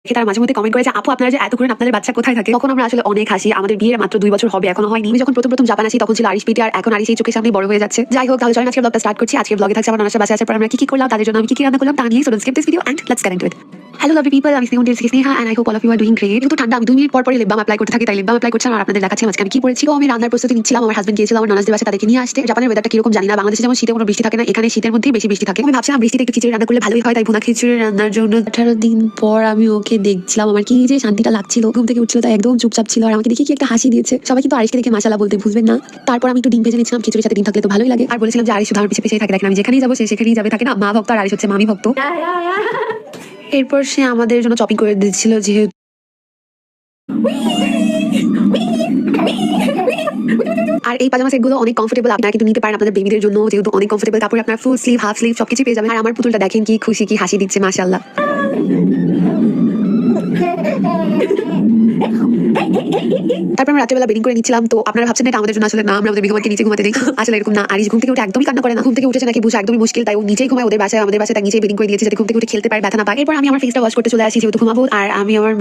তারা মাঝে মধ্যে কমেন্ট করে যে আপু আপনারা যে এত করেন আপনাদের বাচ্চা কোথায় থাকে, তখন আমরা আসলে অনেক হাসি। আমাদের বিয়ের মাত্র 2 বছর হবে, এখনো হয়নি। আমি যখন প্রথম জাপান আসি তখন ছিল আরিশ পিটি, আর এখন আরিশ এই চোখের সামনে বড় হয়ে যাচ্ছে। যাই হোক, তাহলে চলেন আজকে ব্লগটা স্টার্ট করছি। আজকে ব্লগে থাকছে আমার নানার বাসায় আসার পর আমরা কি করলাম, তাদের জন্য আমি কি রান্না করলাম তা নিয়ে। So skip this video and let's get into it. Hello lovely people, আমি Sneha and I hope all of you are doing great. যেহেতু ঠান্ডা, আমি 2 মিনিট পর পরই লিপ বাম অ্যাপ্লাই করতে থাকি, তাই লিপ বাম অ্যাপ্লাই করছিলাম আর আপনাদের দেখাচ্ছি আজকে আমি কি করেছি। তো আমি রান্নার প্রস্তুতি নিচ্ছিলাম। আমার হাজবেন্ড গিয়েছিল আমার নানাদের বাসায় তাদেরকে নিয়ে আসতে। জাপানের ওয়েদারটা কিরকম জানি না, বাংলাদেশে যেমন শীতে কোনো বৃষ্টি থাকে না, এখানে শীতের মধ্যেই বেশি বৃষ্টি থাকে। আমি ভাবছিলাম বৃষ্টিতে একটু খিচুড়ি রান্না করলে ভালোই হয়, তাই ভুনা খিচুড়ি রান্নার জন্য 18 দিন পর আমি ওকে দেখছিলাম। আমার কি যে শান্তিটা লাগছিল, ঘুম থেকে উঠছিল তাই একদম চুপচাপ ছিল, আর আমাকে দেখে কি একটা হাসি দিয়েছে। সবাই কিন্তু আরিশকে দেখে মাশাআল্লাহ বলতে ভুলবেন না। তারপর আমি একটু ডিম ভেজে নিচ্ছিলাম, খিচুড়ির সাথে ডিম থাকলে তো ভালোই লাগে। আর বলেছিলাম যে আরিশ শুধু আমার পিছে পিছেই থাকে, দেখেন আমি যেখানেই যাবো সে সেখানেই যাবে, থাকে না মা ভক্ত, আর আরিশ হচ্ছে মামি ভক্ত। এরপর সে আমাদের জন্য চপিং করে দিচ্ছিল, যেহেতু আর এই পাজামা সেটগুলো অনেক কমফোর্টেবল, আপনারা কিন্তু নিতে পারেন আপনাদের বেবিদের জন্য, যেহেতু অনেক কমফোর্টেবল কাপড়। আপনার ফুল স্লিভ, হাফ স্লিভ সবকিছু পেয়ে যাবেন। আর আমার পুতুলটা দেখেন কি খুশি, কি হাসি দিচ্ছে, মাশাআল্লাহ। তারপর আমরা রাত্রেবেলা বেডিং করে নিচ্ছিলাম। তো আপনারা ভাবছেন এটা আমাদের জন্য, আসলে না, আমরা আমাদের বেগমকে নিচে ঘুমাতে দিই। আসলে এরকম না, আরিশ ঘুম থেকে উঠে একদমই কান্না করে না। ঘুম থেকে উঠেছে নাকি বুঝা একদমই মুশকিল, তাই ও নিচেই ঘুমায় ওদের বাসায়। আমাদের বাসায় তাই নিচেই বেডিং করে দিয়েছে যাতে ঘুম থেকে উঠে খেলতে পারে, ব্যথা না পায়। এরপর আমি আমার ফেসটা ওয়াশ করতে চলে আসি, যেহেতু ঘুমাবো। আর আমি আমার